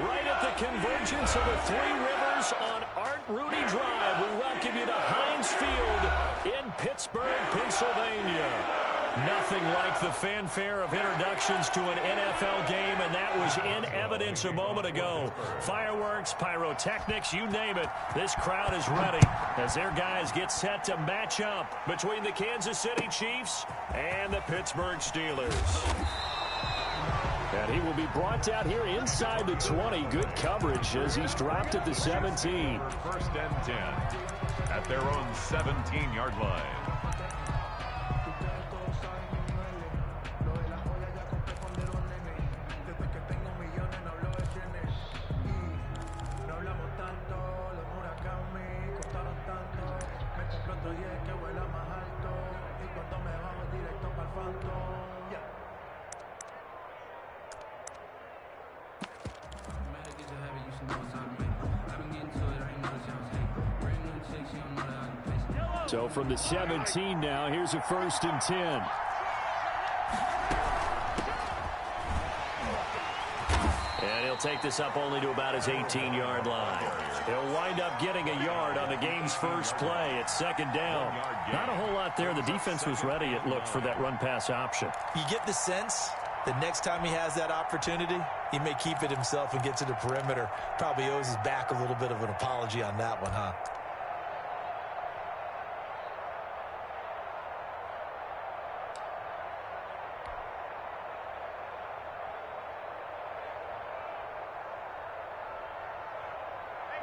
Right at the convergence of the Three Rivers on Art Rooney Drive, we welcome you to Heinz Field in Pittsburgh, Pennsylvania. Nothing like the fanfare of introductions to an NFL game, and that was in evidence a moment ago. Fireworks, pyrotechnics, you name it. This crowd is ready as their guys get set to match up between the Kansas City Chiefs and the Pittsburgh Steelers. And he will be brought down here inside the 20. Good coverage as he's dropped at the 17. First and 10 at their own 17-yard line. So from the 17 now, here's a 1st and 10. And he'll take this up only to about his 18-yard line. He'll wind up getting a yard on the game's first play. It's 2nd down. Not a whole lot there. The defense was ready, it looked, for that run-pass option. You get the sense that next time he has that opportunity, he may keep it himself and get to the perimeter. Probably owes his back a little bit of an apology on that one, huh?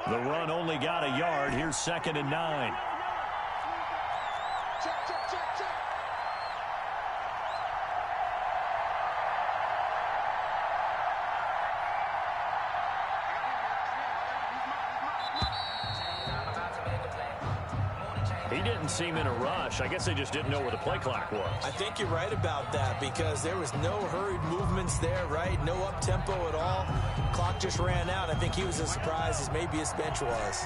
The run only got a yard. Here's 2nd and 9. He didn't seem in a rush. I guess they just didn't know where the play clock was. I think you're right about that because there was no hurried movements there, right? No up-tempo at all. Clock just ran out. I think he was as surprised as maybe his bench was.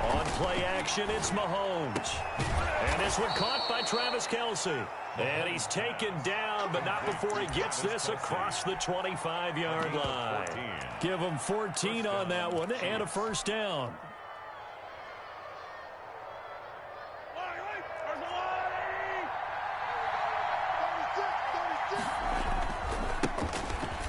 On play action, it's Mahomes. And this one caught by Travis Kelce. And he's taken down, but not before he gets this across the 25-yard line. Give him 14 on that one and a 1st down.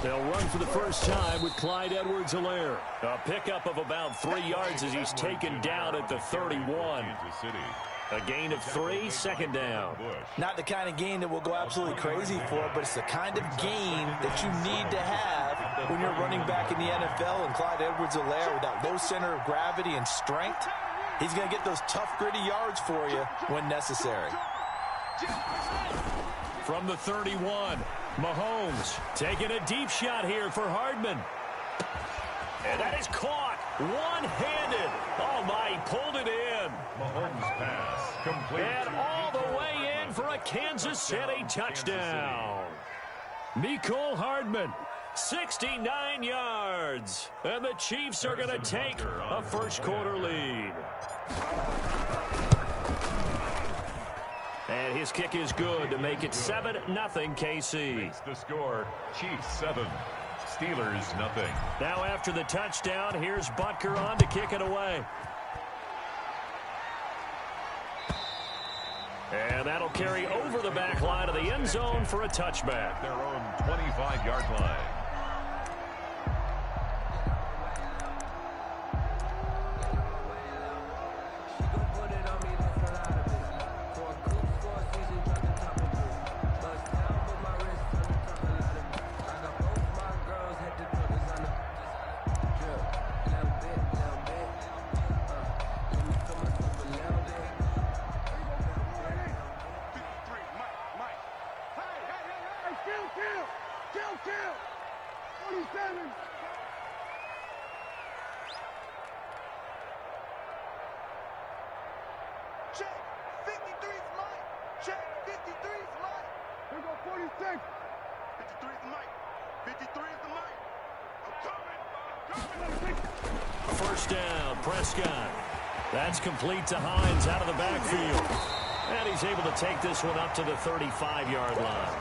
They'll run for the first time with Clyde Edwards-Helaire. A pickup of about 3 yards as he's taken down at the 31. A gain of 3, 2nd down. Not the kind of gain that we'll go absolutely crazy for, but it's the kind of gain that you need to have when you're running back in the NFL. And Clyde Edwards-Helaire, with that low center of gravity and strength, he's going to get those tough, gritty yards for you when necessary. From the 31, Mahomes taking a deep shot here for Hardman. And that is caught one-handed. Oh, my, he pulled it in. Mahomes pass complete. And all the way in for a Kansas City touchdown. Mecole Hardman, 69 yards. And the Chiefs are going to take a first-quarter lead. And his kick is good to make it 7-0 KC. It's the score, Chiefs 7, Steelers nothing. Now after the touchdown, here's Butker on to kick it away. And that'll carry over the back line of the end zone for a touchback. Their own 25-yard line. Check, 53's Mike. Check, 53's Mike. Here go 46. 53's the Mike. 53's the Mike. I'm coming. First down, Prescott. That's complete to Hines out of the backfield. And he's able to take this one up to the 35-yard line.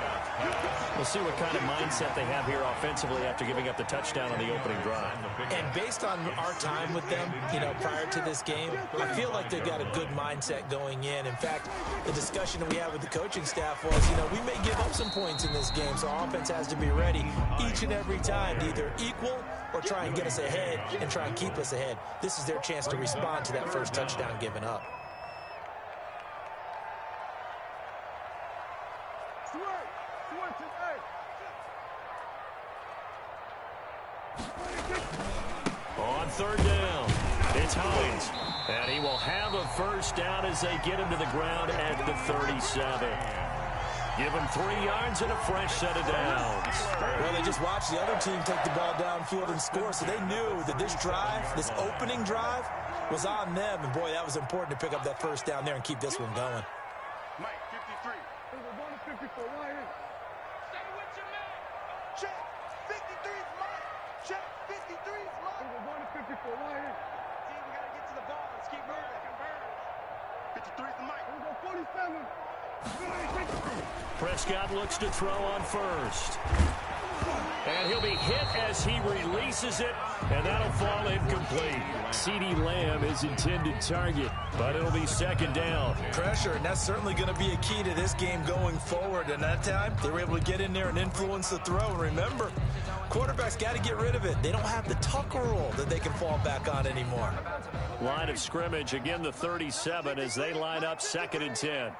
We'll see what kind of mindset they have here offensively after giving up the touchdown on the opening drive. And based on our time with them, prior to this game, I feel like they've got a good mindset going in. In fact, the discussion that we had with the coaching staff was, we may give up some points in this game, so our offense has to be ready each and every time to either equal or try and get us ahead and try and keep us ahead. This is their chance to respond to that first touchdown given up. On third down, it's Hines. And he will have a first down as they get him to the ground at the 37. Give him 3 yards and a fresh set of downs. Well, they just watched the other team take the ball downfield and score, so they knew that this drive, this opening drive, was on them. And, boy, that was important to pick up that first down there and keep this one going. Mike, 53. We're going to 54. Right here. Stay with your man. Check. 53's Mike. Check. 53's Mike. We're going to 54. Right here. See, we got to get to the ball. Let's keep moving. 53's the Mike. We're going to 47. Prescott looks to throw on first. And he'll be hit as he releases it, and that'll fall incomplete. CeeDee Lamb is intended target, but it'll be second down. Pressure, and that's certainly going to be a key to this game going forward. And that time, they were able to get in there and influence the throw. And remember, quarterbacks got to get rid of it. They don't have the Tucker rule that they can fall back on anymore. Line of scrimmage, again the 37 as they line up 2nd and 10.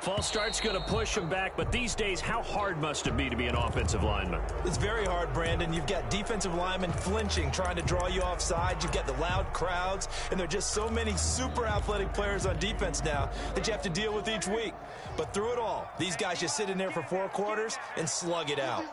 False start's going to push him back, but these days, how hard must it be to be an offensive lineman? It's very hard, Brandon. You've got defensive linemen flinching, trying to draw you offside. You've got the loud crowds, and there are just so many super athletic players on defense now that you have to deal with each week. But through it all, these guys just sit in there for 4 quarters and slug it out.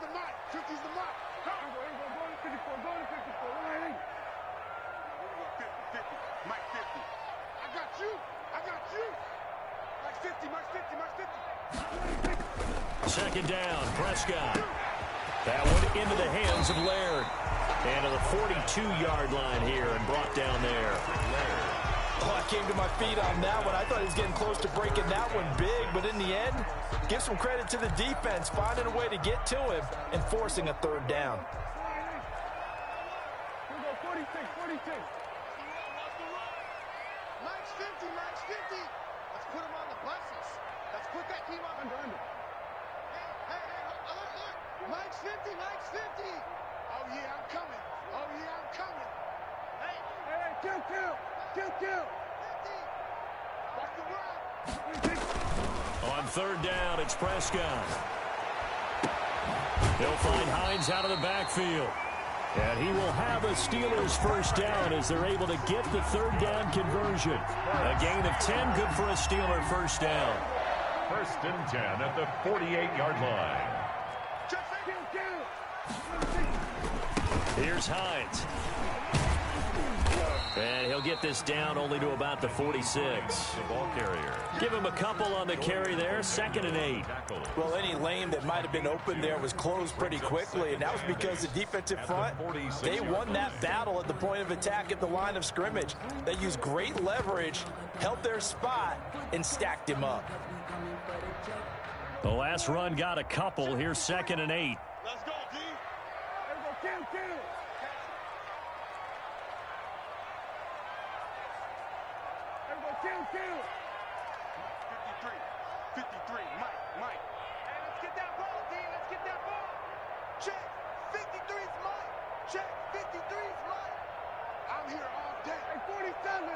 Second down, Prescott. That one into the hands of Laird. And to the 42-yard line here and brought down there. Oh, I came to my feet on that one. I thought he was getting close to breaking that one big, but in the end, give some credit to the defense, finding a way to get to him and forcing a 3rd down. Here we go, 46. Max 50. Let's put him on the buses. Let's put that team on under. Hey, look. Max 50. Oh, yeah, I'm coming. Hey, kill. 50. Watch the run. On 3rd down, it's Prescott. He'll find Hines out of the backfield. And he will have a Steelers first down as they're able to get the 3rd down conversion. A gain of 10, good for a Steeler first down. 1st and 10 at the 48-yard line. Here's Hines. And he'll get this down only to about the 46. The ball carrier. Give him a couple on the carry there, 2nd and 8. Well, any lane that might have been open there was closed pretty quickly, and that was because the defensive front, they won that battle at the point of attack at the line of scrimmage. They used great leverage, held their spot, and stacked him up. The last run got a couple. Here's 2nd and 8. Let's go, D. There we go, kill. 53, Mike. Hey, let's get that ball, D. Let's get that ball. Check. 53's Mike. Check. 53's Mike. I'm here all day. Hey, 47.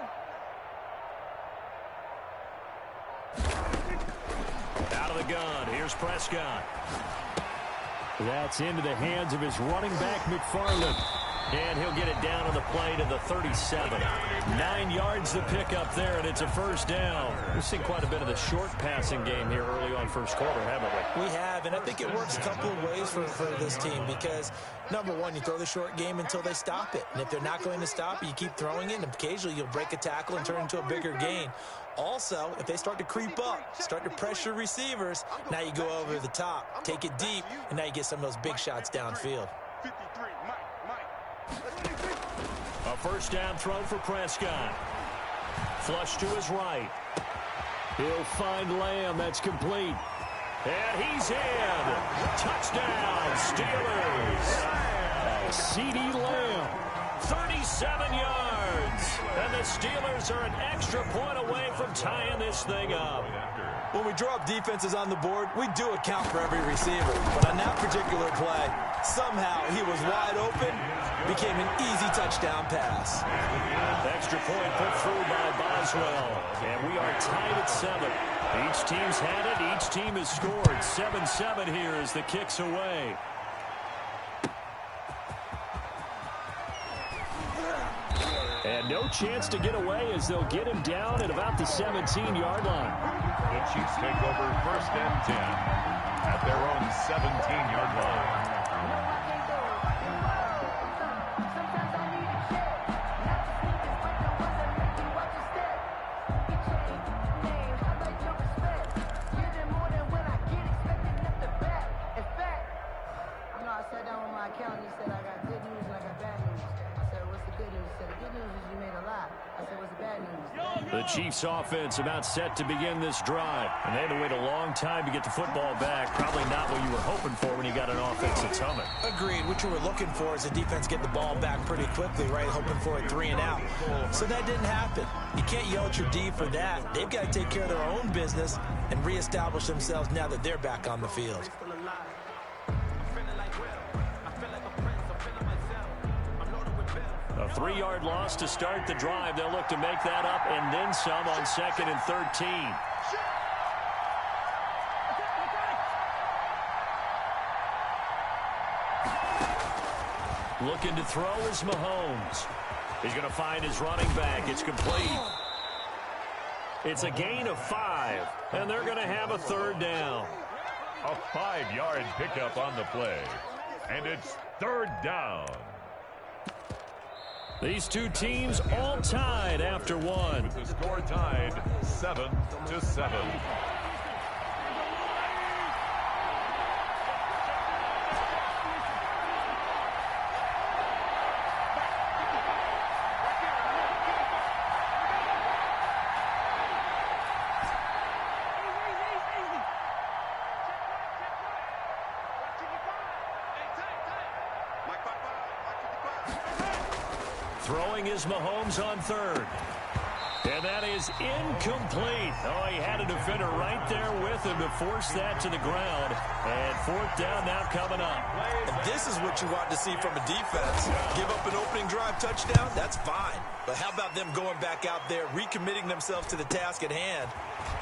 Out of the gun. Here's Prescott. That's into the hands of his running back, McFarland. And he'll get it down on the play to the 37. 9 yards to pick up there, and it's a first down. We've seen quite a bit of the short passing game here early on first quarter, haven't we? We have, and I think it works a couple of ways for this team because, number one, you throw the short game until they stop it. And if they're not going to stop it, you keep throwing it, and occasionally you'll break a tackle and turn it into a bigger gain. Also, if they start to creep up, start to pressure receivers, now you go over the top, take it deep, and now you get some of those big shots downfield. 53, Mike. A first down throw for Prescott. Flush to his right. He'll find Lamb. That's complete. And he's in. Touchdown, Steelers. CeeDee Lamb, 37 yards. And the Steelers are an extra point away from tying this thing up. When we draw up defenses on the board, we do account for every receiver. But on that particular play, somehow he was wide open, became an easy touchdown pass. Extra point put through by Boswell. And we are tied at 7. Each team's had it. Each team has scored. 7-7 here as the kick's away. And no chance to get away as they'll get him down at about the 17-yard line. The Chiefs take over first and 10 at their own 17-yard line. The Chiefs offense about set to begin this drive. And they had to wait a long time to get the football back. Probably not what you were hoping for when you got an offense that's humming. Agreed. What you were looking for is the defense get the ball back pretty quickly, right? Hoping for a 3 and out. So that didn't happen. You can't yell at your D for that. They've got to take care of their own business and reestablish themselves now that they're back on the field. A 3-yard loss to start the drive. They'll look to make that up and then some on 2nd and 13. Looking to throw is Mahomes. He's going to find his running back. It's complete. It's a gain of 5, and they're going to have a 3rd down. A 5-yard pickup on the play, and it's 3rd down. These two teams all tied after one. With the score tied 7-7. Throwing is Mahomes on 3rd. And that is incomplete. Oh, he had a defender right there with him to force that to the ground. And 4th down now coming up. And this is what you want to see from a defense. Give up an opening drive touchdown, that's fine. But how about them going back out there, recommitting themselves to the task at hand,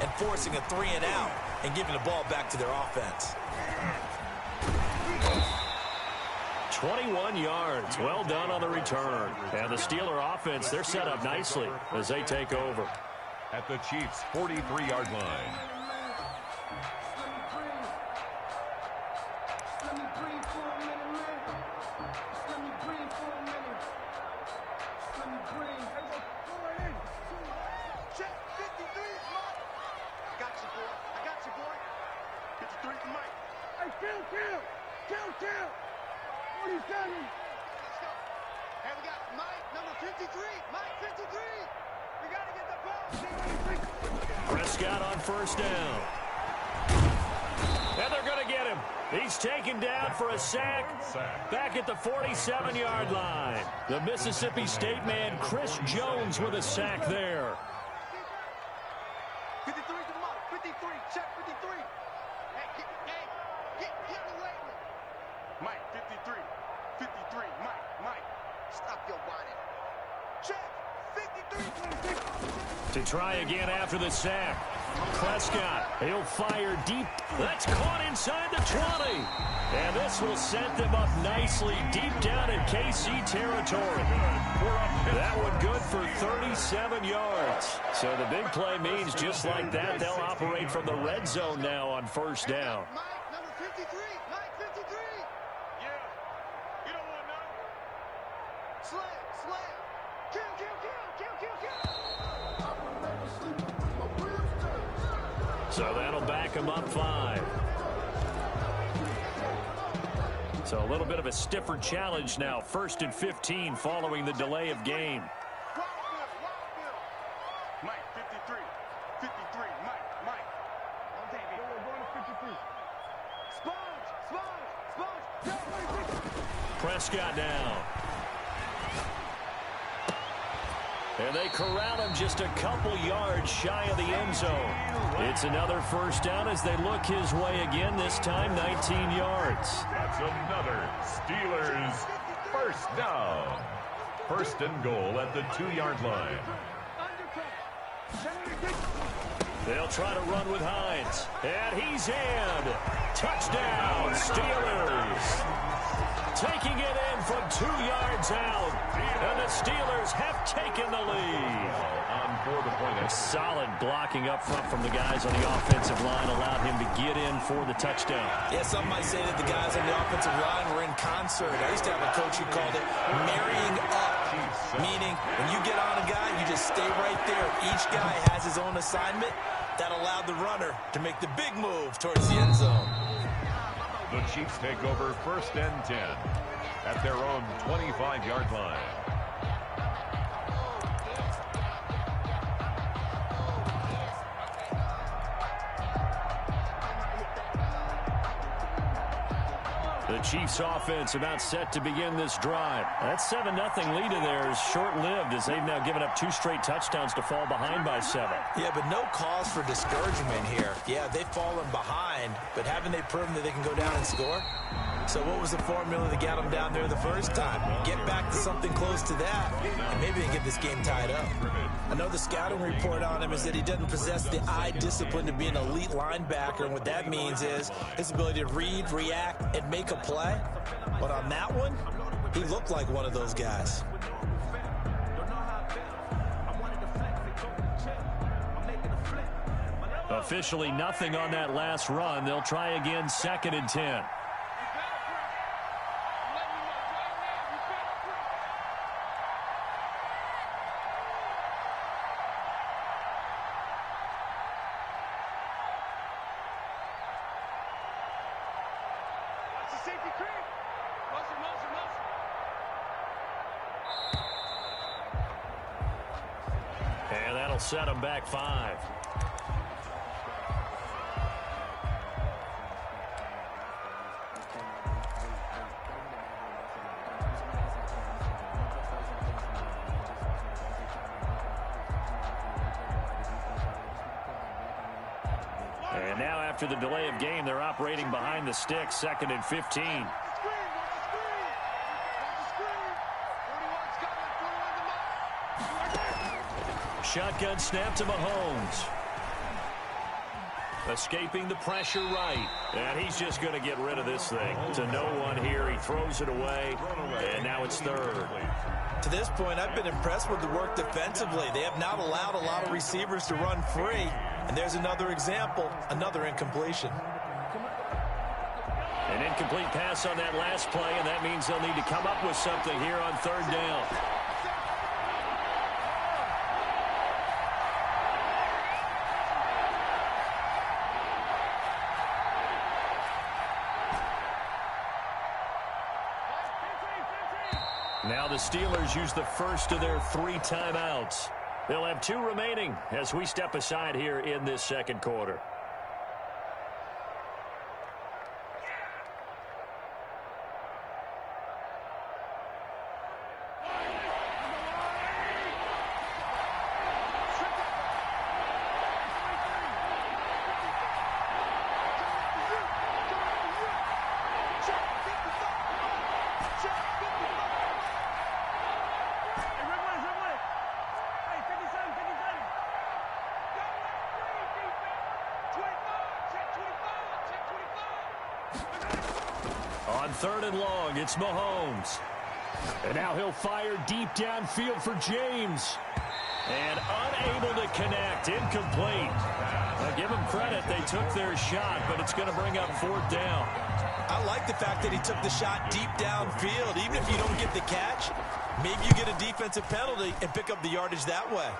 and forcing a 3 and out and giving the ball back to their offense. 21 yards. Well done on the return. And the Steeler offense, they're set up nicely as they take over. At the Chiefs' 43-yard line. Check 53, Mike. I got you, boy. 53 for Mike. Hey, kill. 47. Let's go. Hey, we got Mike, number 53. Mike, 53. We got to get the ball. Prescott on 1st down. And they're going to get him. He's taken down for a sack back at the 47-yard line. The Mississippi State man, Chris Jones, with a sack there. 53 to Mike. 53. Check 53. Hey, get away. Mike, 53. 53. Mike. Stop your whining. Check. 53. To try again after the sack. Prescott, he'll fire deep. That's caught inside the 20. And this will set them up nicely deep down in KC territory. That one good for 37 yards. So the big play means just like that, they'll operate from the red zone now on first down. Mike, number 53. Mike, 53. Yeah. You don't want none. Slam, slam. Kill, kill, kill, kill, kill, kill. So that'll back him up 5. So a little bit of a stiffer challenge now. 1st and 15 following the delay of game. Mike, 53. 53. Mike. On Davey. We're going to 53. Sponge. Prescott down. And they corral him just a couple yards shy of the end zone. It's another first down as they look his way again, this time 19 yards. That's another Steelers first down. 1st and goal at the 2-yard line. They'll try to run with Hines. And he's in. Touchdown, Steelers. Taking it in from 2 yards out. And the Steelers have taken the lead. On for the point. Solid blocking up front from the guys on the offensive line allowed him to get in for the touchdown. Yeah, some might say that the guys on the offensive line were in concert. I used to have a coach who called it marrying up. Meaning, when you get on a guy, you just stay right there. Each guy has his own assignment. That allowed the runner to make the big move towards the end zone. The Chiefs take over 1st and 10 at their own 25-yard line. The Chiefs offense about set to begin this drive. That 7-0 lead of theirs short-lived as they've now given up 2 straight touchdowns to fall behind by 7. Yeah, but no cause for discouragement here. Yeah, they've fallen behind, but haven't they proven that they can go down and score? So what was the formula that got them down there the first time? Get back to something close to that, and maybe they can get this game tied up. I know the scouting report on him is that he doesn't possess the eye discipline to be an elite linebacker, and what that means is his ability to read, react, and make a play. But on that one, he looked like one of those guys. Officially nothing on that last run. They'll try again 2nd and 10. And that'll set them back 5. And now after the delay of game, they're operating behind the sticks, 2nd and 15. Shotgun snap to Mahomes. Escaping the pressure right. And he's just going to get rid of this thing. To no one here. He throws it away. And now it's 3rd. To this point, I've been impressed with the work defensively. They have not allowed a lot of receivers to run free. And there's another example, another incompletion. An incomplete pass on that last play, and that means they'll need to come up with something here on 3rd down. Now the Steelers use the first of their 3 timeouts. They'll have 2 remaining as we step aside here in this 2nd quarter. On 3rd and long, it's Mahomes. And now he'll fire deep downfield for James. And unable to connect. Incomplete. Now give them credit. They took their shot, but it's going to bring up 4th down. I like the fact that he took the shot deep downfield. Even if you don't get the catch, maybe you get a defensive penalty and pick up the yardage that way.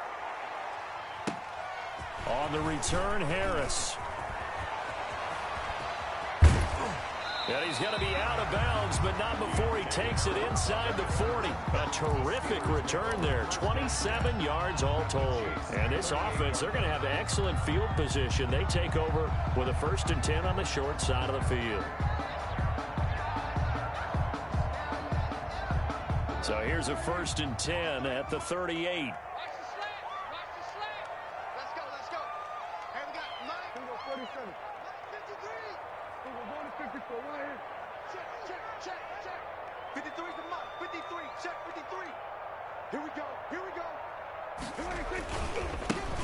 On the return, Harris. And he's going to be out of bounds, but not before he takes it inside the 40. A terrific return there, 27 yards all told. And this offense, they're going to have excellent field position. They take over with a 1st and 10 on the short side of the field. So here's a 1st and 10 at the 38.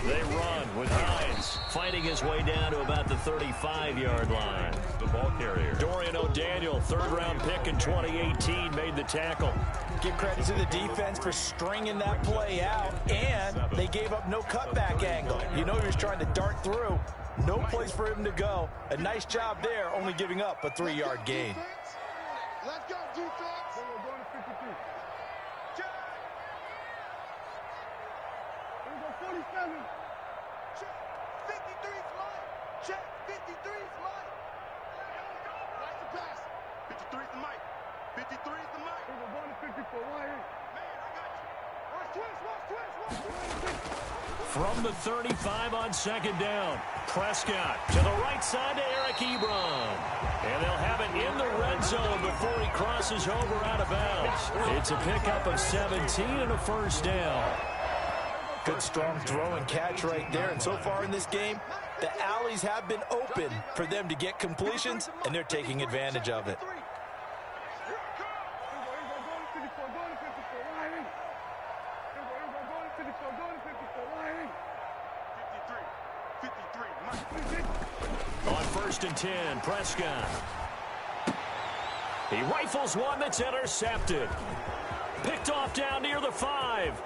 They run with Hines fighting his way down to about the 35-yard line. The ball carrier. Dorian O'Daniel, 3rd-round pick in 2018, made the tackle. Give credit to the defense for stringing that play out, and they gave up no cutback angle. You know he was trying to dart through. No place for him to go. A nice job there, only giving up a 3-yard gain. Let's go, defense. We're going to 53. Check. We're going 47. Check. 53's mine. Check. 53's mine. Watch the pass. 53's the mic. 53's the mic. We're going to 54. Right here. Man, I got you. Watch twist. From the 35 on 2nd down, Prescott to the right side to Eric Ebron. And they'll have it in the red zone before he crosses over out of bounds. It's a pickup of 17 and a 1st down. Good strong throw and catch right there. And so far in this game, the alleys have been open for them to get completions, and they're taking advantage of it. On 1st and 10, Prescott. He rifles one that's intercepted. Picked off down near the 5.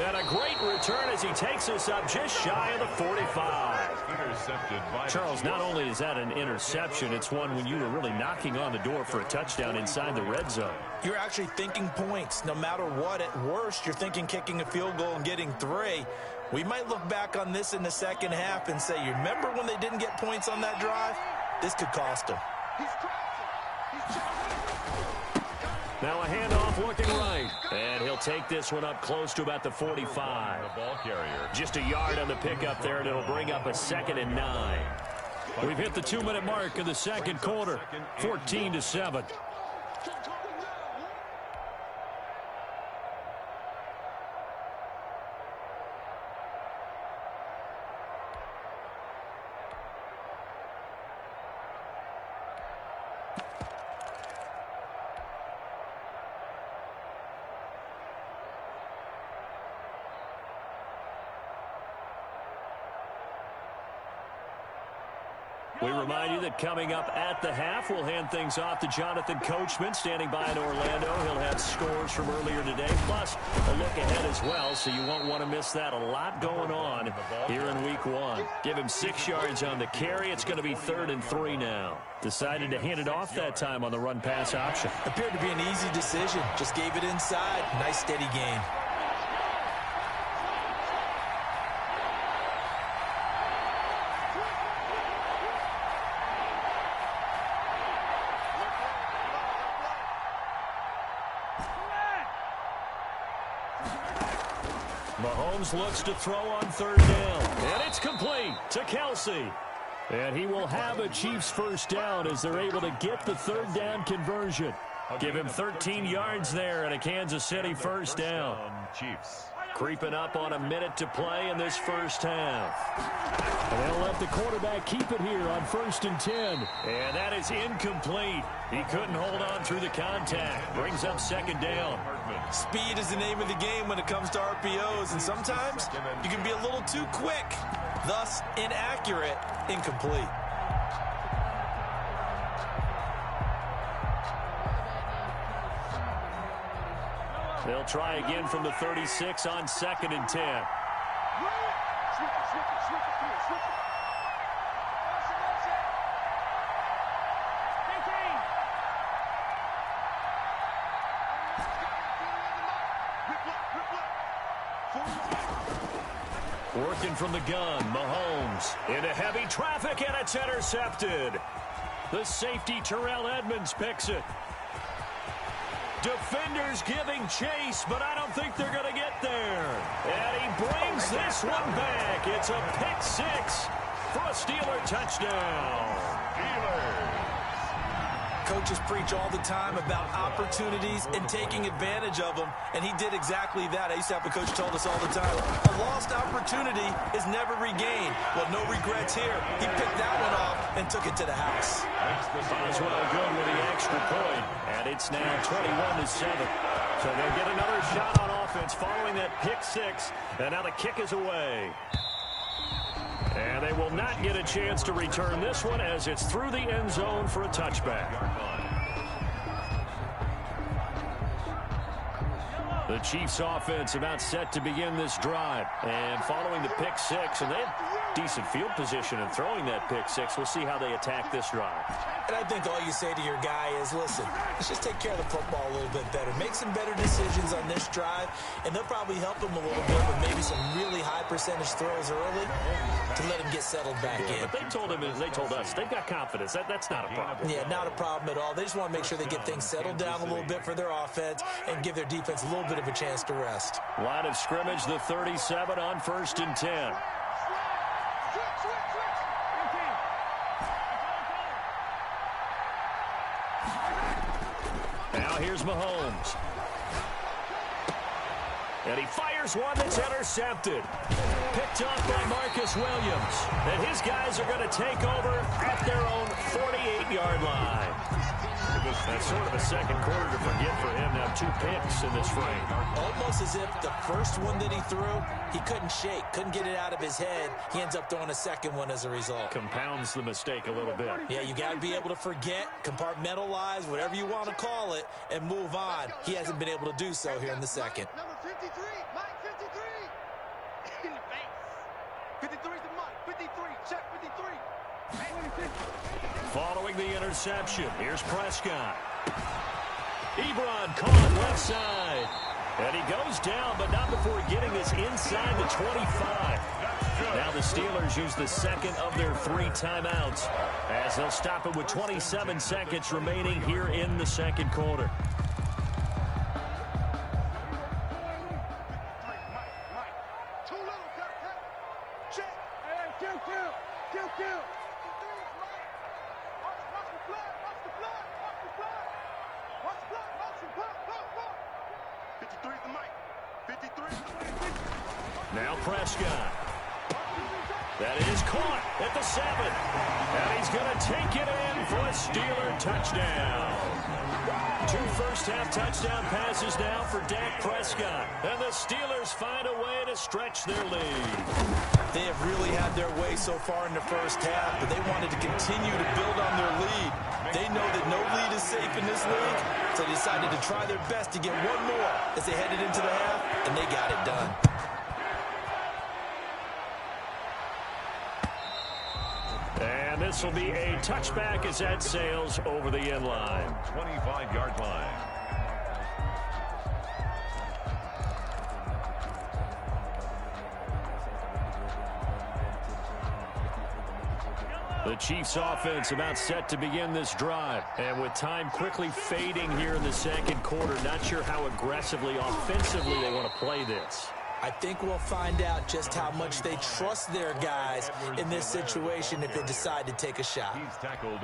And a great return as he takes this up just shy of the 45. Intercepted by Charles, not only is that an interception, it's one when you were really knocking on the door for a touchdown inside the red zone. You're actually thinking points. No matter what, at worst, you're thinking kicking a field goal and getting 3. We might look back on this in the second half and say, you remember when they didn't get points on that drive? This could cost them. Now a handoff looking right. And he'll take this one up close to about the 45. the ball carrier. Just a yard on the pickup there, and it'll bring up a 2nd and 9. We've hit the 2-minute mark in the 2nd quarter, 14-7. We remind you that coming up at the half, we'll hand things off to Jonathan Coachman, standing by in Orlando. He'll have scores from earlier today, plus a look ahead as well, so you won't want to miss that. A lot going on here in Week 1. Give him 6 yards on the carry. It's going to be 3rd and 3 now. Decided to hand it off that time on the run-pass option. Appeared to be an easy decision. Just gave it inside. Nice, steady gain. Mahomes looks to throw on 3rd down. And it's complete to Kelsey. And he will have a Chiefs 1st down as they're able to get the 3rd down conversion. Give him 13 yards there and a Kansas City 1st down. Chiefs. Creeping up on a minute to play in this 1st half. And they'll let the quarterback keep it here on 1st and 10. And that is incomplete. He couldn't hold on through the contact. Brings up 2nd down. Speed is the name of the game when it comes to RPOs, and sometimes you can be a little too quick, thus inaccurate, incomplete. They'll try again from the 36 on 2nd and 10. Working from the gun, Mahomes into heavy traffic, and it's intercepted. The safety, Terrell Edmonds, picks it. Defenders giving chase, but I don't think they're going to get there. And he brings this one back. It's a pick six for a Steeler touchdown. Steelers. Coaches preach all the time about opportunities and taking advantage of them, and he did exactly that. I used to have a coach told us all the time, a lost opportunity is never regained. Well, no regrets here. He picked that one off and took it to the house. Boswell good with the extra point, and it's now 21-7. So they'll get another shot on offense following that pick six, and now the kick is away. And they will not get a chance to return this one as it's through the end zone for a touchback. The Chiefs offense about set to begin this drive. And following the pick six, and they have decent field position in throwing that pick six. We'll see how they attack this drive. And I think all you say to your guy is, listen, let's just take care of the football a little bit better. Make some better decisions on this drive, and they'll probably help him a little bit with maybe some really high percentage throws early to let him get settled back in. But they told us, they've got confidence. That's not a problem. Yeah, not a problem at all. They just want to make sure they get things settled down a little bit for their offense and give their defense a little bit of a chance to rest. Line of scrimmage, the 37 on 1st and 10. Now here's Mahomes. And he fires one that's intercepted. Picked off by Marcus Williams. And his guys are going to take over at their own 48-yard line. That's sort of a second quarter to forget for him. Now 2 picks in this frame. Almost as if the first one that he threw, he couldn't shake, couldn't get it out of his head. He ends up throwing a second one as a result. Compounds the mistake a little bit. Yeah, you got to be able to forget, compartmentalize, whatever you want to call it, and move on. He hasn't been able to do so here in the second. Number 53, Mike 53. In the face. 53 is the Mike. 53, check 53. Following the interception, here's Prescott. Ebron caught left side. And he goes down, but not before getting this inside the 25. Now the Steelers use the second of their 3 timeouts as they'll stop it with 27 seconds remaining here in the second quarter. Too little, check. Hey, kill. Now Prescott. That is caught at the 7. And he's going to take it in for a Steeler touchdown. 2 first-half touchdown passes now for Dak Prescott. And the Steelers find a way to stretch their lead. They have really had their way so far in the first half, but they wanted to continue to build on their lead. They know that no lead is safe in this league, so they decided to try their best to get one more as they headed into the half, and they got it done. And this will be a touchback as that sails over the end line. 25-yard line. The Chiefs offense about set to begin this drive. And with time quickly fading here in the second quarter, not sure how aggressively, offensively they want to play this. I think we'll find out just how much they trust their guys in this situation if they decide to take a shot.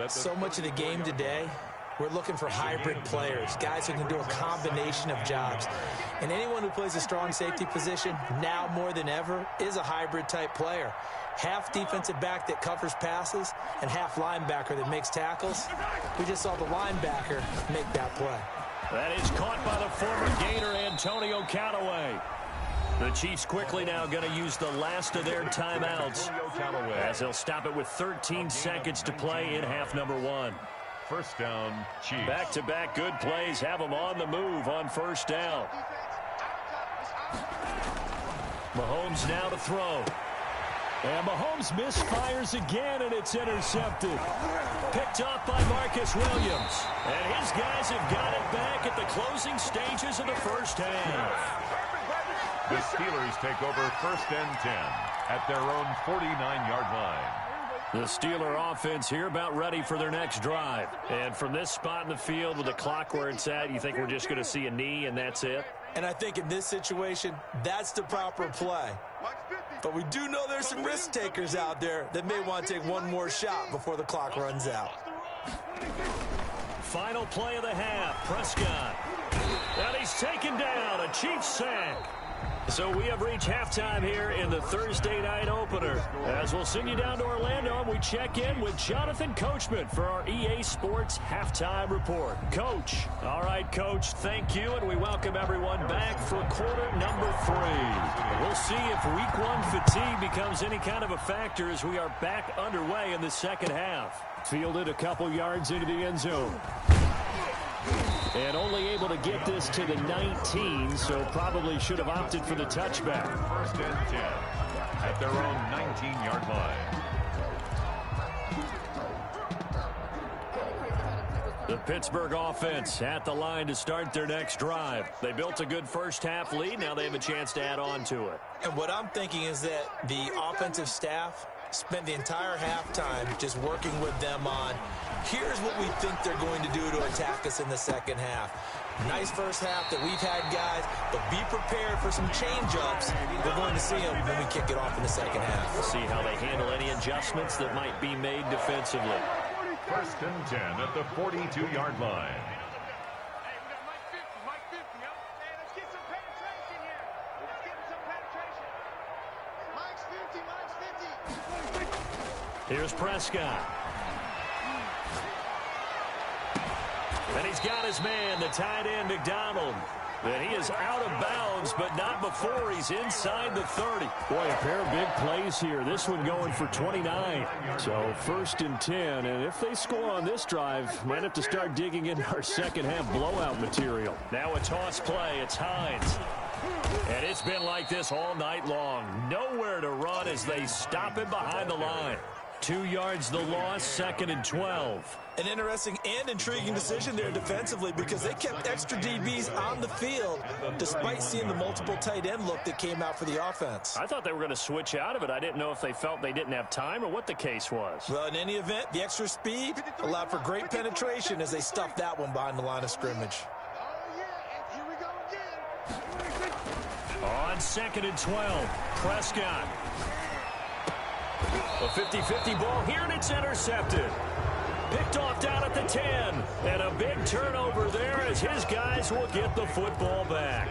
So much of the game today, we're looking for hybrid players, guys who can do a combination of jobs. And anyone who plays a strong safety position, now more than ever, is a hybrid type player. Half defensive back that covers passes and half linebacker that makes tackles. We just saw the linebacker make that play. That is caught by the former Gator, Antonio Callaway. The Chiefs quickly now going to use the last of their timeouts as they'll stop it with 13 seconds to play in half number 1. First down, Chiefs. Back-to-back good plays have them on the move on first down. Mahomes now to throw. And Mahomes misfires again, and it's intercepted. Picked off by Marcus Williams. And his guys have got it back at the closing stages of the first half. The Steelers take over 1st and 10 at their own 49-yard line. The Steeler offense here about ready for their next drive. And from this spot in the field with the clock where it's at, you think we're just going to see a knee and that's it? And I think in this situation, that's the proper play. But we do know there's some risk takers out there that may want to take one more shot before the clock runs out. Final play of the half, Prescott. And he's taken down, a Chiefs sack. So we have reached halftime here in the Thursday night opener. As we'll send you down to Orlando, and we check in with Jonathan Coachman for our EA Sports Halftime Report. Coach. All right, Coach, thank you, and we welcome everyone back for quarter number 3. We'll see if week 1 fatigue becomes any kind of a factor as we are back underway in the second half. Fielded a couple yards into the end zone. And only able to get this to the 19, so probably should have opted for the touchback. 1st and 10 at their own 19-yard line. The Pittsburgh offense at the line to start their next drive. They built a good first half lead. Now they have a chance to add on to it. And what I'm thinking is that the offensive staff spent the entire halftime just working with them on, here's what we think they're going to do to attack us in the second half. Nice first half that we've had, guys, but be prepared for some change-ups. We're going to see them when we kick it off in the second half. We'll see how they handle any adjustments that might be made defensively. 1st and 10 at the 42-yard line. Here's Prescott. And he's got his man, the tight end, McDonald. And he is out of bounds, but not before he's inside the 30. Boy, a pair of big plays here. This one going for 29. So 1st and 10. And if they score on this drive, might have to start digging into our second half blowout material. Now a toss play. It's Hines. And it's been like this all night long. Nowhere to run as they stop him behind the line. 2 yards the loss, 2nd and 12. An interesting and intriguing decision there defensively because they kept extra DBs on the field despite seeing the multiple tight end look that came out for the offense. I thought they were going to switch out of it. I didn't know if they felt they didn't have time or what the case was. Well, in any event, the extra speed allowed for great penetration as they stuffed that one behind the line of scrimmage. On 2nd and 12, Prescott. A 50-50 ball here, and it's intercepted. Picked off down at the 10. And a big turnover there as his guys will get the football back.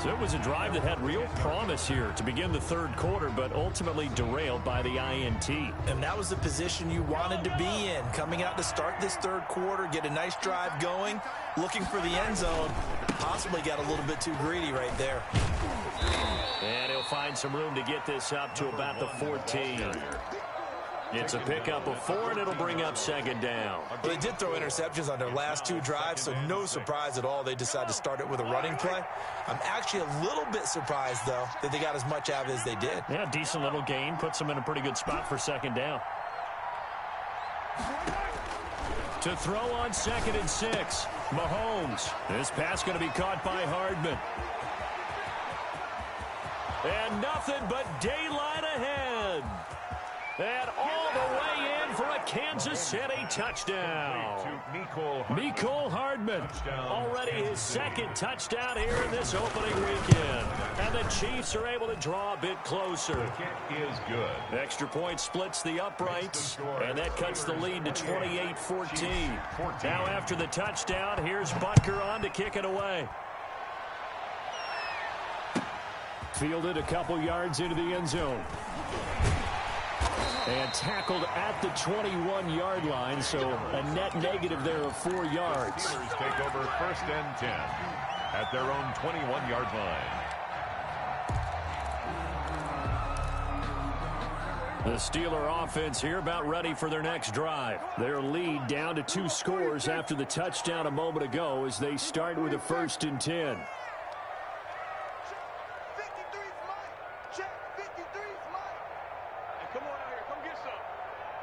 So it was a drive that had real promise here to begin the 3rd quarter, but ultimately derailed by the INT. And that was the position you wanted to be in. Coming out to start this 3rd quarter, get a nice drive going, looking for the end zone. Possibly got a little bit too greedy right there. And he'll find some room to get this up to about the 14. It's a pickup of 4, and it'll bring up 2nd down. Well, they did throw interceptions on their last 2 drives, so no surprise at all they decided to start it with a running play. I'm actually a little bit surprised, though, that they got as much out of it as they did. Yeah, decent little gain. Puts them in a pretty good spot for 2nd down. To throw on 2nd and 6, Mahomes. This pass going to be caught by Hardman. And nothing but daylight ahead. And all the way in for a Kansas City touchdown. Mecole Hardman. Already his 2nd touchdown here in this opening weekend. And the Chiefs are able to draw a bit closer. The kick is good. Extra point splits the uprights. And that cuts the lead to 28-14. Now after the touchdown, here's Butker on to kick it away. Fielded a couple yards into the end zone. And tackled at the 21-yard line, so a net negative there of 4 yards. Steelers take over 1st and 10 at their own 21-yard line. The Steeler offense here about ready for their next drive. Their lead down to 2 scores after the touchdown a moment ago as they start with a 1st and 10.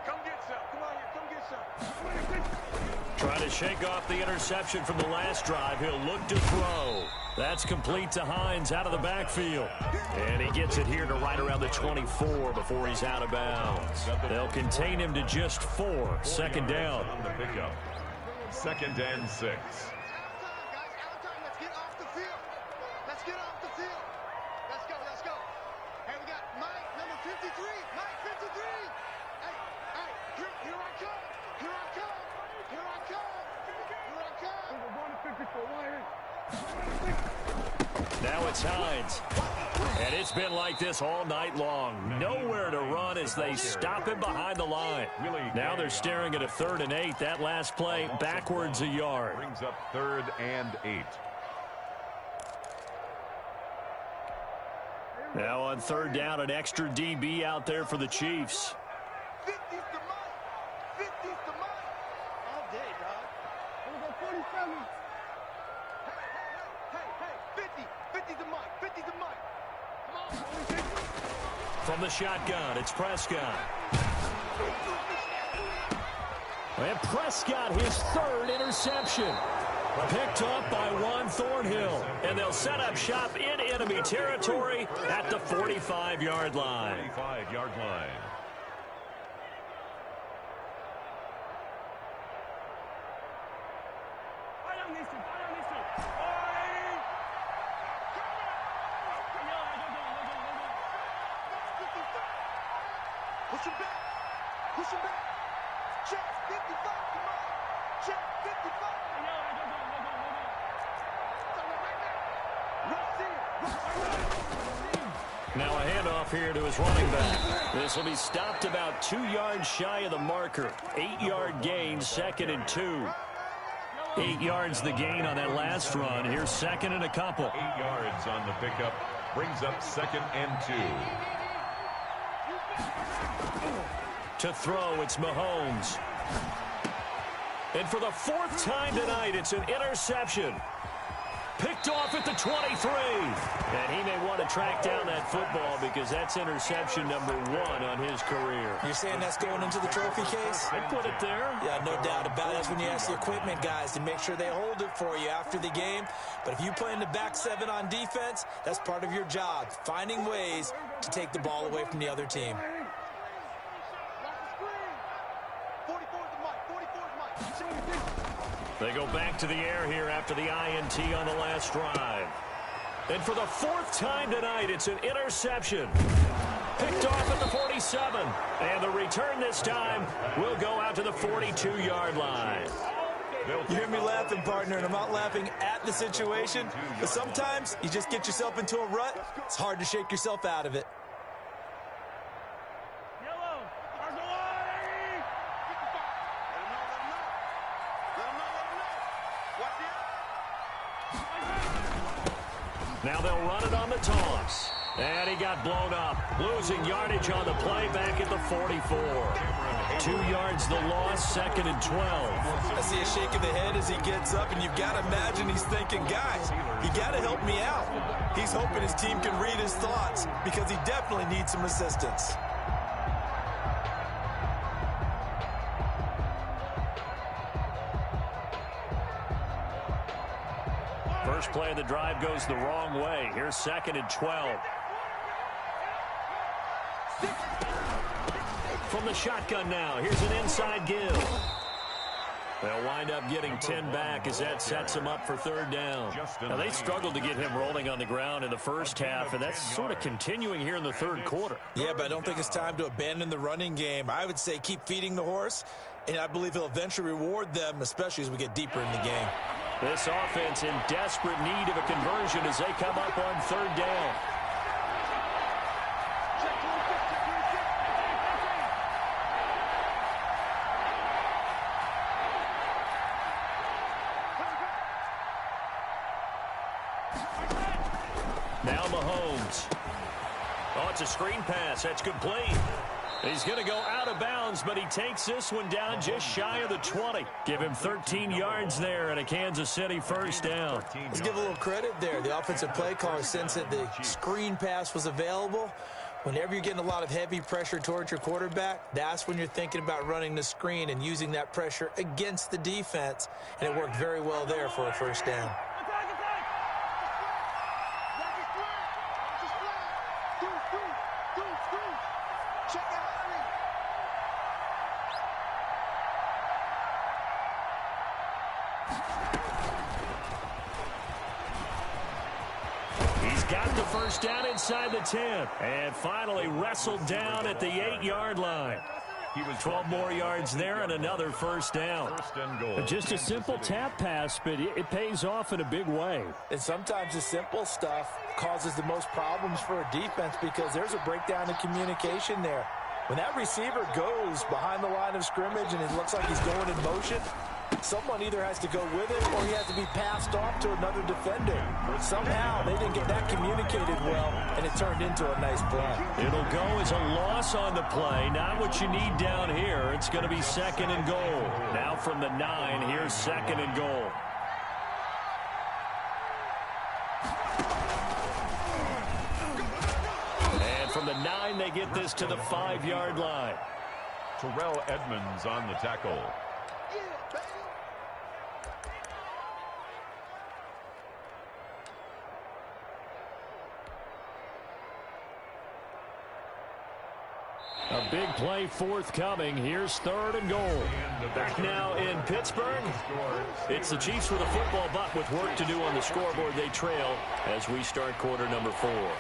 Come get some. Come on here. Come get some. Trying to shake off the interception from the last drive. He'll look to throw. That's complete to Hines out of the backfield. And he gets it here to right around the 24 before he's out of bounds. They'll contain him to just 4. Second down. On the pickup. 2nd and 6. Now it's Hines. And it's been like this all night long. Nowhere to run as they stop him behind the line. Now they're staring at a 3rd and 8. That last play backwards a yard. Brings up 3rd and 8. Now on 3rd down, an extra DB out there for the Chiefs. 50's the money. 50's the money. All day, dog. We're going to go 47. Hey, 50. 50's the money. 50's the money. Come on. From the shotgun, it's Prescott. And Prescott, his 3rd interception. Picked up by Juan Thornhill. And they'll set up shop in enemy territory at the 45-yard line. 45-yard line. Push him back. Push him back. Check 55. Come on. Check 55. Now a handoff here to his running back. This will be stopped about 2 yards shy of the marker. 8-yard gain, 2nd and 2. 8 yards the gain on that last run. Here's 2nd and a couple. 8 yards on the pickup. Brings up 2nd and 2. To throw, it's Mahomes. And for the 4th time tonight, it's an interception. Picked off at the 23. And he may want to track down that football because that's interception number 1 on his career. You're saying that's going into the trophy case? I put it there. Yeah, no doubt about it. That's when you ask the equipment guys to make sure they hold it for you after the game. But if you play in the back 7 on defense, that's part of your job, finding ways to take the ball away from the other team. They go back to the air here after the INT on the last drive. And for the 4th time tonight, it's an interception. Picked off at the 47. And the return this time will go out to the 42-yard line. You hear me laughing, partner, and I'm not laughing at the situation. But sometimes you just get yourself into a rut. It's hard to shake yourself out of it. Now they'll run it on the toss. And he got blown up. Losing yardage on the play back at the 44. 2 yards the loss, 2nd and 12. I see a shake of the head as he gets up, and you've got to imagine he's thinking, guys, you got to help me out. He's hoping his team can read his thoughts because he definitely needs some assistance. First play of the drive goes the wrong way. Here's 2nd and 12. From the shotgun now, here's an inside give. They'll wind up getting 10 back as that sets them up for 3rd down. Now, they struggled to get him rolling on the ground in the first half, and that's sort of continuing here in the 3rd quarter. Yeah, but I don't think it's time to abandon the running game. I would say keep feeding the horse, and I believe he'll eventually reward them, especially as we get deeper in the game. This offense in desperate need of a conversion as they come up on 3rd down. Now Mahomes. Oh, it's a screen pass. That's complete. He's going to go out of bounds, but he takes this one down just shy of the 20. Give him 13 yards there and a Kansas City first down. Let's give a little credit there. The offensive play caller sensed that the screen pass was available. Whenever you're getting a lot of heavy pressure towards your quarterback, that's when you're thinking about running the screen and using that pressure against the defense. And it worked very well there for a first down. Got the first down inside the 10. And finally wrestled down at the 8-yard line. He was 12 more yards there and another first down. First and goal. Just a simple tap pass, but it pays off in a big way. And sometimes the simple stuff causes the most problems for a defense because there's a breakdown in communication there. When that receiver goes behind the line of scrimmage and it looks like he's going in motion, someone either has to go with it or he has to be passed off to another defender. Somehow they didn't get that communicated well, and it turned into a nice play. It'll go as a loss on the play. Not what you need down here. It's going to be second and goal. Now from the 9, here's second and goal. And from the 9, they get this to the 5-yard line. Terrell Edmonds on the tackle. A big play forthcoming. Here's third and goal. Back now in Pittsburgh. It's the Chiefs with a football, but with work to do on the scoreboard, they trail as we start quarter number 4.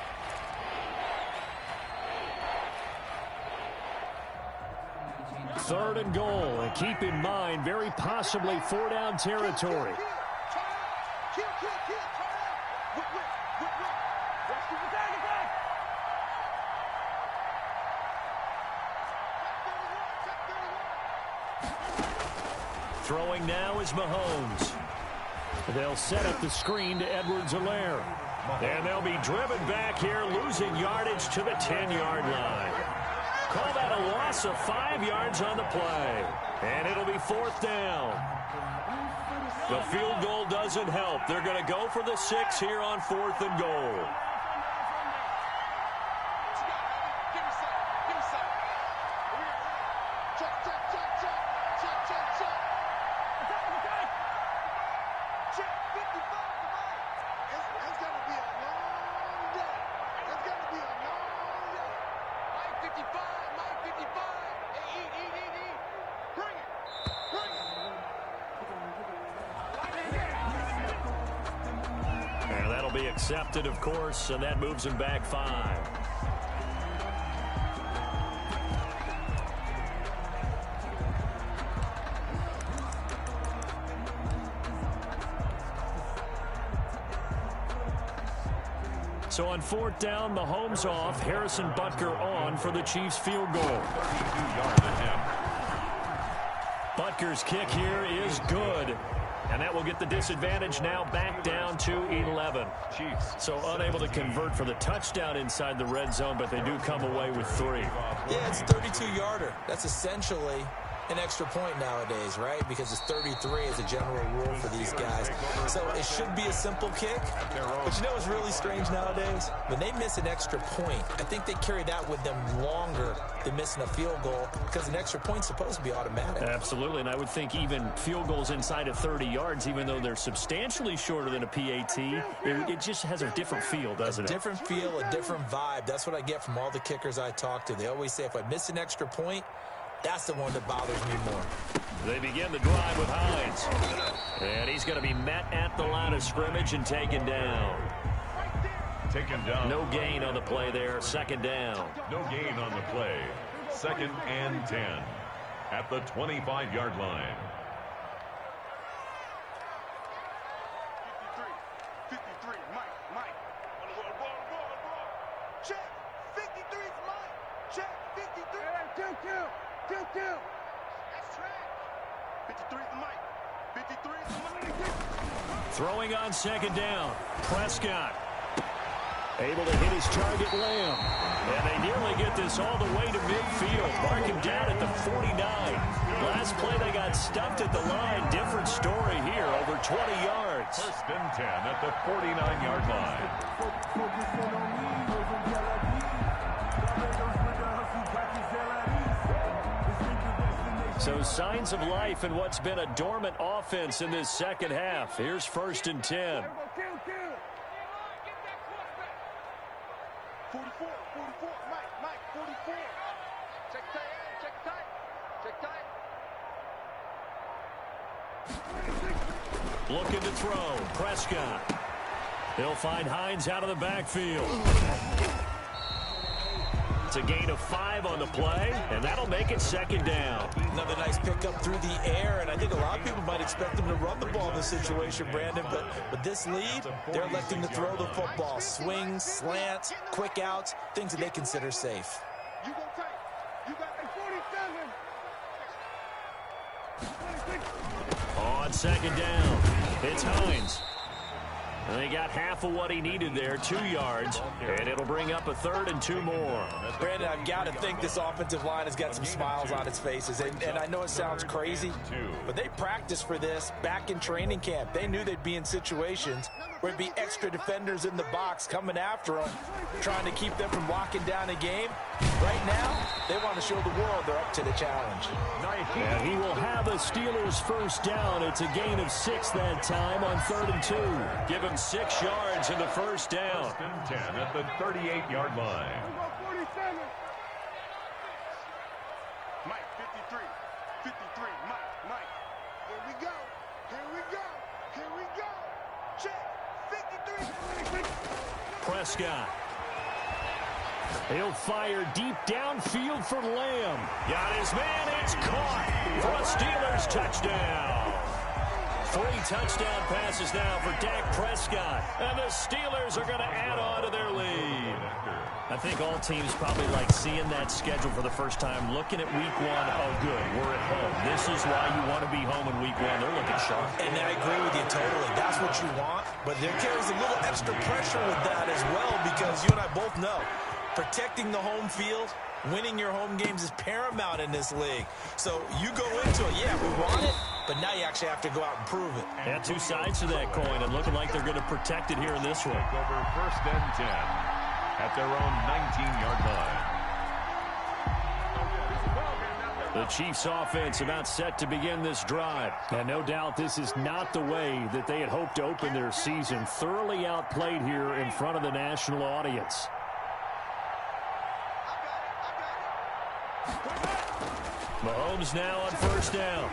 Third and goal. And keep in mind, very possibly 4-down territory. Throwing now is Mahomes. They'll set up the screen to Edwards-Helaire. And they'll be driven back here, losing yardage to the 10-yard line. Call that a loss of 5 yards on the play. And it'll be 4th down. The field goal doesn't help. They're going to go for the 6 here on 4th and goal. Be accepted, of course, and that moves him back 5. So on 4th down, Mahomes off, Harrison Butker on for the Chiefs field goal. 32-yard attempt. Butker's kick here is good. And that will get the disadvantage now back down to 11. Chiefs. So unable to convert for the touchdown inside the red zone, but they do come away with 3. Yeah, it's a 32-yarder. That's essentially an extra point nowadays, right? Because it's 33 as a general rule for these guys. So it should be a simple kick. But you know what's really strange nowadays? When they miss an extra point, I think they carry that with them longer than missing a field goal because an extra point's supposed to be automatic. Absolutely, and I would think even field goals inside of 30 yards, even though they're substantially shorter than a PAT, it just has a different feel, doesn't it? A different feel, a different vibe. That's what I get from all the kickers I talk to. They always say if I miss an extra point, that's the one that bothers me more. They begin the drive with Hines. And he's going to be met at the line of scrimmage and taken down. Taken down. No gain on the play there. 2nd down. No gain on the play. 2nd and 10 at the 25-yard line. 53, Mike. Check. 53's Mike. Check. 53. Kill. That's trash. 53's Mike. 53's Mike. Throwing on 2nd down. Prescott. Able to hit his target, Lamb. And they nearly get this all the way to midfield. Mark him down at the 49. Last play, they got stuffed at the line. Different story here, over 20 yards. 1st and 10 at the 49-yard line. So signs of life in what's been a dormant offense in this second half. Here's 1st and 10. 44, Mike, 44. Check tight. Looking to throw. Prescott. He'll find Hines out of the backfield. It's a gain of 5 on the play, and that'll make it 2nd down. Another nice pickup through the air, and I think a lot of people might expect them to run the ball in this situation, Brandon, but with this lead, they're electing to throw the football. Swings, slants, quick outs, things that they consider safe. You go tight. You got a 47. On 2nd down, it's Hines. And he got half of what he needed there, 2 yards, and it'll bring up a 3rd and 2 more. Brandon, I've got to think this offensive line has got some smiles on its faces, and I know it sounds crazy, but they practiced for this back in training camp. They knew they'd be in situations where it'd be extra defenders in the box coming after them, trying to keep them from locking down a game. Right now, they want to show the world they're up to the challenge. And he will have a Steelers 1st down. It's a gain of 6 that time on 3rd and 2. Give him 6 yards in the 1st down. 1st and 10 at the 38-yard line. Mike, 53, Mike. Here we go. Check, 53. Prescott. He'll fire deep downfield for Lamb. Got his man. It's caught for a Steelers touchdown. 3 touchdown passes now for Dak Prescott. And the Steelers are going to add on to their lead. I think all teams probably like seeing that schedule for the first time, looking at week 1. Oh, good, we're at home. This is why you want to be home in week 1. They're looking sharp. And I agree with you totally. That's what you want. But there carries a little extra pressure with that as well, because you and I both know protecting the home field, winning your home games is paramount in this league. So you go into it, yeah, we want it, but now you actually have to go out and prove it. Yeah, 2 sides to that coin, and looking like they're going to protect it here in this one. Over 1st and 10 at their own 19-yard line. The Chiefs offense about set to begin this drive. And no doubt this is not the way that they had hoped to open their season. Thoroughly outplayed here in front of the national audience. Mahomes now on 1st down.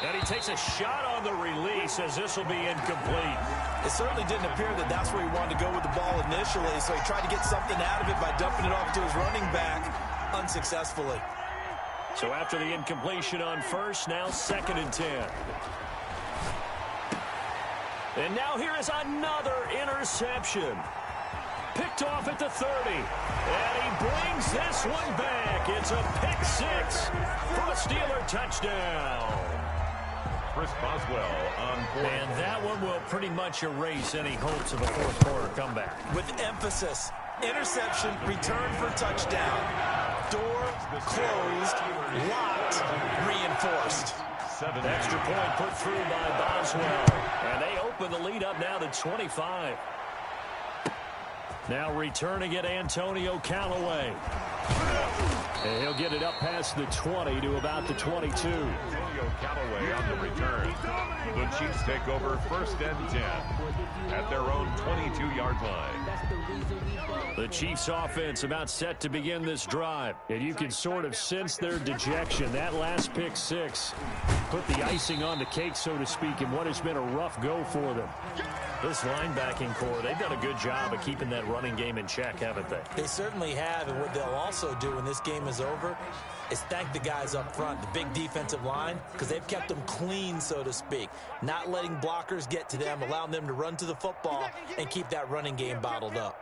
And he takes a shot on the release as this will be incomplete. It certainly didn't appear that that's where he wanted to go with the ball initially, so he tried to get something out of it by dumping it off to his running back unsuccessfully. So after the incompletion on 1st, now 2nd and 10. And now here is another interception. Picked off at the 30. And he brings this one back. It's a pick 6 for a Steeler touchdown. Chris Boswell on 4th. And that one will pretty much erase any hopes of a 4th quarter comeback. With emphasis, interception, return for touchdown. Door closed, locked, reinforced. Extra point put through by Boswell. And they open the lead up now to 25. Now returning it, Antonio Callaway. And he'll get it up past the 20 to about the 22. Antonio Callaway on the return. The Chiefs take over 1st and 10 at their own 22-yard line. The Chiefs offense about set to begin this drive. And you can sort of sense their dejection. That last pick 6 put the icing on the cake, so to speak, in what has been a rough go for them. This linebacking core, they've done a good job of keeping that running game in check, haven't they? They certainly have, and what they'll also do when this game is over is thank the guys up front, the big defensive line, because they've kept them clean, so to speak. Not letting blockers get to them, allowing them to run to the football and keep that running game bottled up.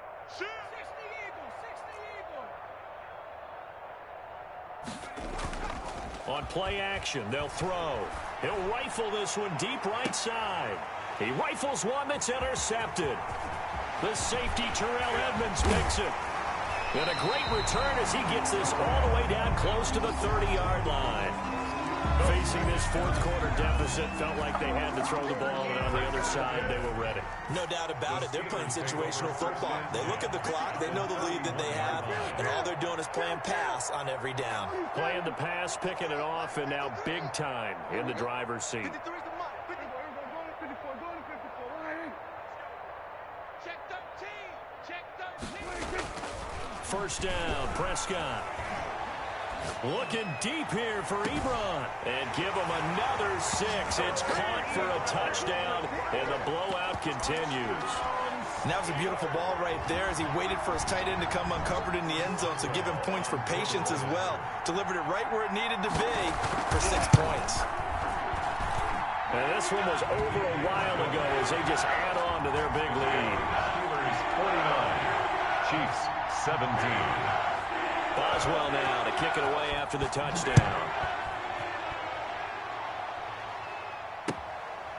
On play action, they'll throw. He'll rifle this one deep right side. He rifles one that's intercepted. The safety, Terrell Edmonds, picks it. And a great return as he gets this all the way down close to the 30-yard line. Facing this 4th quarter deficit, felt like they had to throw the ball, and on the other side, they were ready. No doubt about it. They're playing situational football. They look at the clock. They know the lead that they have, and all they're doing is playing pass on every down. Playing the pass, picking it off, and now big time in the driver's seat. First down, Prescott. Looking deep here for Ebron. And give him another 6. It's caught for a touchdown, and the blowout continues. And that was a beautiful ball right there as he waited for his tight end to come uncovered in the end zone, so give him points for patience as well. Delivered it right where it needed to be for 6 points. And this one was over a while ago as they just add on to their big lead. Steelers 49, Chiefs 17. Boswell now to kick it away after the touchdown.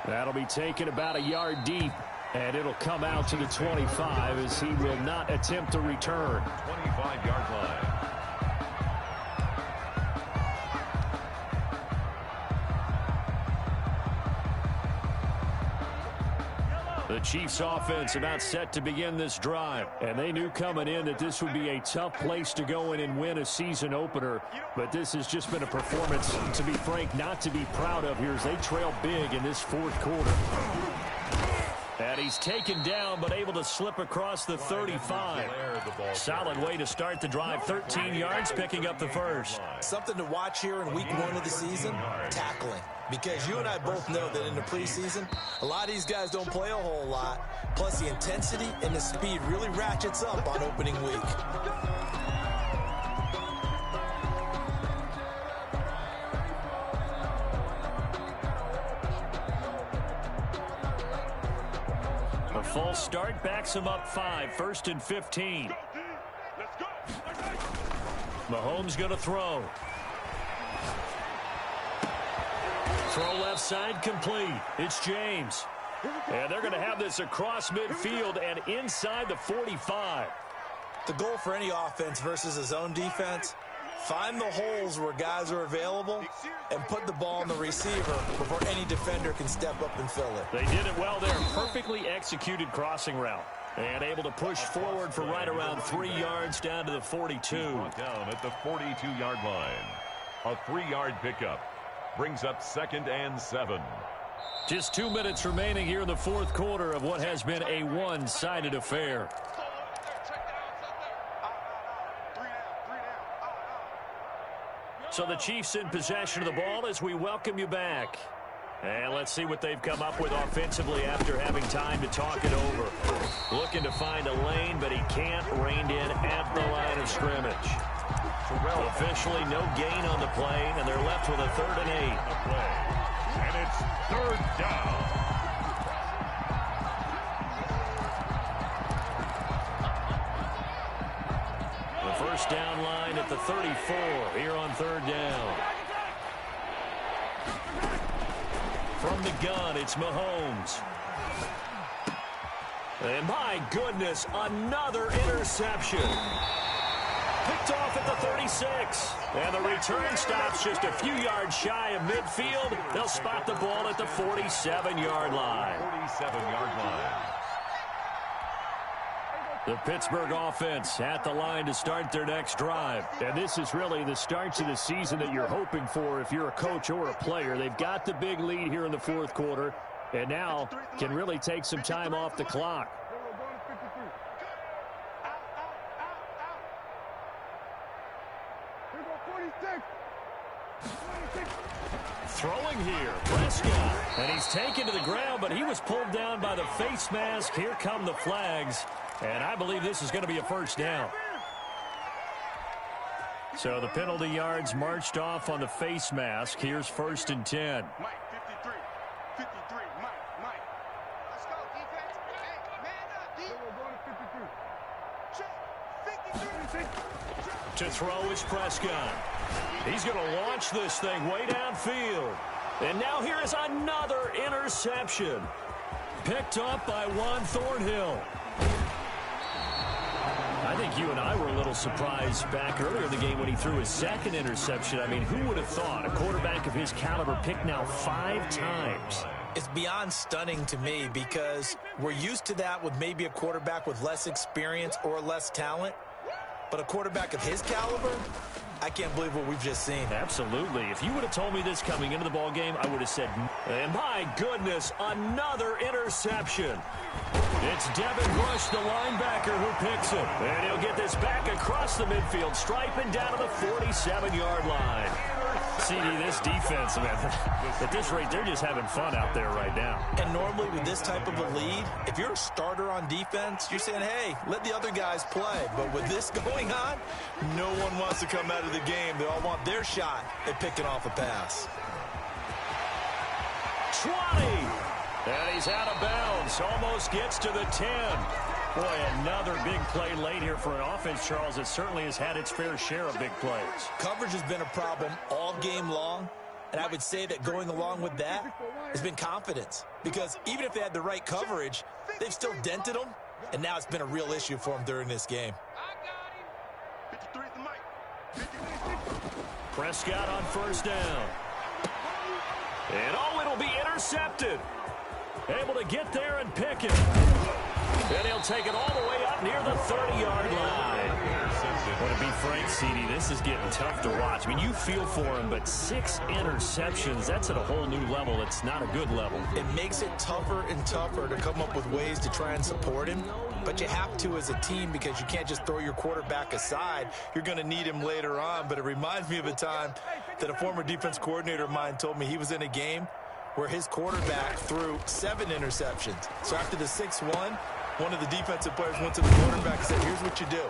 That'll be taken about a yard deep, and it'll come out to the 25 as he will not attempt to return. 25-yard line. The Chiefs offense about set to begin this drive, and they knew coming in that this would be a tough place to go in and win a season opener, but this has just been a performance, to be frank, not to be proud of here as they trail big in this fourth quarter. And he's taken down but able to slip across the 35. Solid way to start the drive. 13 yards, picking up the first. Something to watch here in week 1 of the season, tackling. Because you and I both know that in the preseason, a lot of these guys don't play a whole lot. Plus the intensity and the speed really ratchets up on opening week. A false start backs him up 5, 1st and 15. Mahomes going to throw. Throw left side complete. It's James. And they're going to have this across midfield and inside the 45. The goal for any offense versus a zone defense, find the holes where guys are available and put the ball in the receiver before any defender can step up and fill it. They did it well there. Perfectly executed crossing route. And able to push forward for right around 3 yards down to the 42. Down at the 42-yard line. A 3-yard pickup. Brings up 2nd and 7. Just 2 minutes remaining here in the fourth quarter of what has been a one-sided affair. So the Chiefs in possession of the ball as we welcome you back. And let's see what they've come up with offensively after having time to talk it over. Looking to find a lane, but he can't. Reined in at the line of scrimmage. Officially no gain on the play, and they're left with a 3rd and 8. And it's 3rd down. The first down line at the 34 here on 3rd down. From the gun, it's Mahomes. And my goodness, another interception. Picked off at the 36. And the return stops just a few yards shy of midfield. They'll spot the ball at the 47-yard line. 47-yard line. The Pittsburgh offense at the line to start their next drive. And this is really the start to the season that you're hoping for if you're a coach or a player. They've got the big lead here in the fourth quarter and now can really take some time off the clock. Throwing here, Prescott. And he's taken to the ground, but he was pulled down by the face mask. Here come the flags. And I believe this is going to be a first down. So the penalty yards marched off on the face mask. Here's 1st and 10. Mike, 53. 53. Mike. Let's go, defense. Hey, man up, D. We're going to 53. Check. 53. To throw is Prescott. He's going to launch this thing way downfield. And now here is another interception. Picked up by Juan Thornhill. I think you and I were a little surprised back earlier in the game when he threw his 2nd interception. I mean, who would have thought a quarterback of his caliber picked now 5 times? It's beyond stunning to me because we're used to that with maybe a quarterback with less experience or less talent. But a quarterback of his caliber, I can't believe what we've just seen. Absolutely. If you would have told me this coming into the ball game, I would have said, and my goodness, another interception. It's Devin Bush, the linebacker, who picks it. And he'll get this back across the midfield stripe and down to the 47-yard line. CD, this defense, man, at this rate, they're just having fun out there right now. And normally with this type of a lead, if you're a starter on defense, you're saying, hey, let the other guys play. But with this going on, no one wants to come out of the game. They all want their shot at picking off a pass. 20. And he's out of bounds. Almost gets to the 10. Boy, another big play late here for an offense, Charles. It certainly has had its fair share of big plays. Coverage has been a problem all game long. And I would say that going along with that has been confidence. Because even if they had the right coverage, they've still dented them. And now it's been a real issue for them during this game. Prescott on first down. And oh, it'll be intercepted. Able to get there and pick it. And he'll take it all the way up near the 30-yard line. Well, to be frank, CD, this is getting tough to watch. I mean, you feel for him, but 6 interceptions, that's at a whole new level. It's not a good level. It makes it tougher and tougher to come up with ways to try and support him. But you have to as a team because you can't just throw your quarterback aside. You're going to need him later on. But it reminds me of a time that a former defense coordinator of mine told me he was in a game where his quarterback threw 7 interceptions. So after the 6-1, one of the defensive players went to the quarterback and said, here's what you do.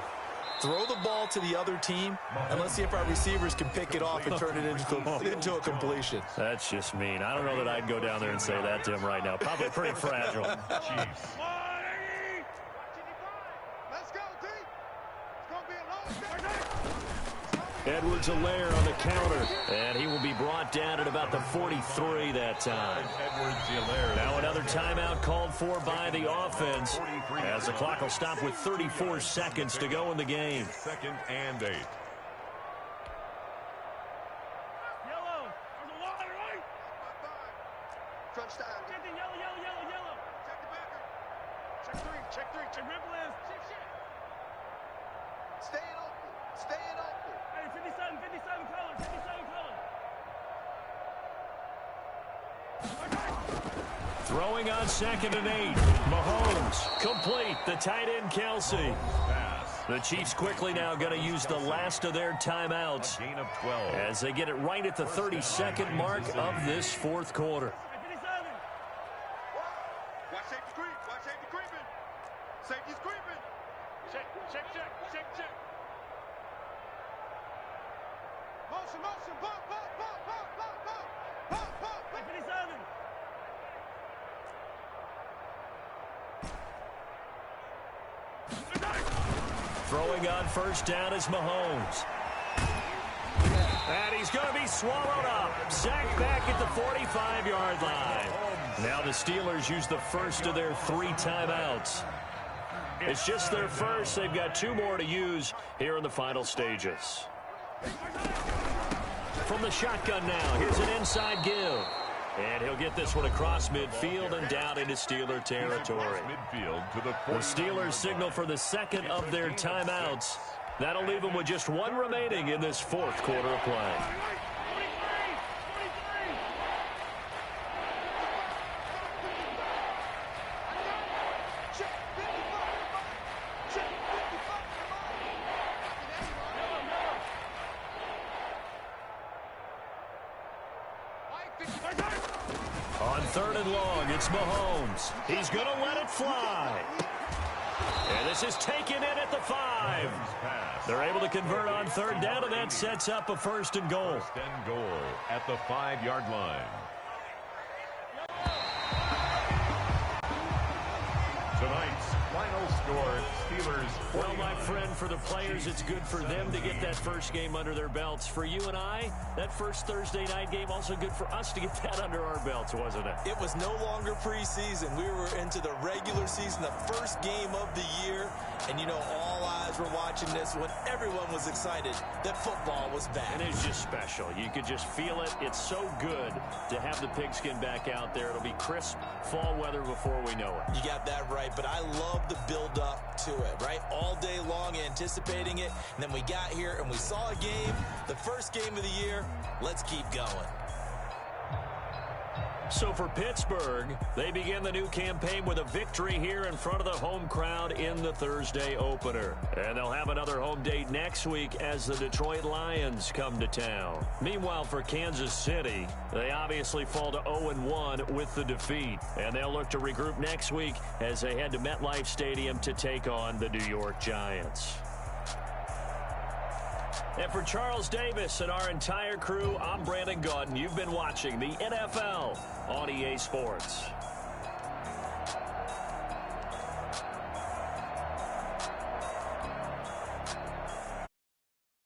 Throw the ball to the other team, and let's see if our receivers can pick it off and turn it into a completion. That's just mean. I don't know that I'd go down there and say that to him right now. Probably pretty fragile. Chiefs. Let's go, D. It's going to be a long day. Edwards-Helaire on the counter, and he will be brought down at about the 43 that time. Now another timeout called for by the offense as the clock will stop with 34 seconds to go in the game. 2nd and 8. Yellow. There's a wire, right? Touchdown. Check the yellow, yellow, yellow, yellow. Check the backer. Check 3, check 3. Check ripple is. Check shit. Stay in open. Stay in open. Hey, 57 color, 57 color. Throwing on 2nd and 8. Mahomes complete. The tight end Kelsey. The Chiefs quickly now going to use the last of their timeouts Gain of 12. as they get it right at the 32nd mark of this 4th quarter. Watch safety creep. Watch safety creeping. Safety's creeping. Check, check, check, check, check. Motion, motion, bump, bump, bump, bump, bump, bump, bump, bump, 57. Throwing on first down is Mahomes. And he's going to be swallowed up. Sacked back at the 45-yard line. Now the Steelers use the first of their 3 timeouts. It's just their first. They've got 2 more to use here in the final stages. From the shotgun now, here's an inside give. And he'll get this one across midfield and down into Steeler territory. The Steelers signal for the 2nd of their timeouts. That'll leave them with just 1 remaining in this 4th quarter of play. On 3rd and long, it's Mahomes. He's going to let it fly. And this is taken in at the 5. They're able to convert on 3rd down, and that sets up a 1st and goal. 1st and goal at the 5-yard line. Tonight's final score, Steelers. Well, my friend, for the players, it's good for them to get that first game under their belts. For you and I, that first Thursday night game, also good for us to get that under our belts, wasn't it? It was no longer preseason. We were into the regular season, the first game of the year. And, you know, all guys were watching this when everyone was excited that football was back. And it's just special. You could just feel it. It's so good to have the pigskin back out there. It'll be crisp fall weather before we know it. You got that right, but I love the build-up to it, right? All day long anticipating it, and then we got here and we saw a game, the first game of the year. Let's keep going. So for Pittsburgh, they begin the new campaign with a victory here in front of the home crowd in the Thursday opener. And they'll have another home date next week as the Detroit Lions come to town. Meanwhile, for Kansas City, they obviously fall to 0-1 with the defeat. And they'll look to regroup next week as they head to MetLife Stadium to take on the New York Giants. And for Charles Davis and our entire crew, I'm Brandon Gaudin. You've been watching the NFL on EA Sports.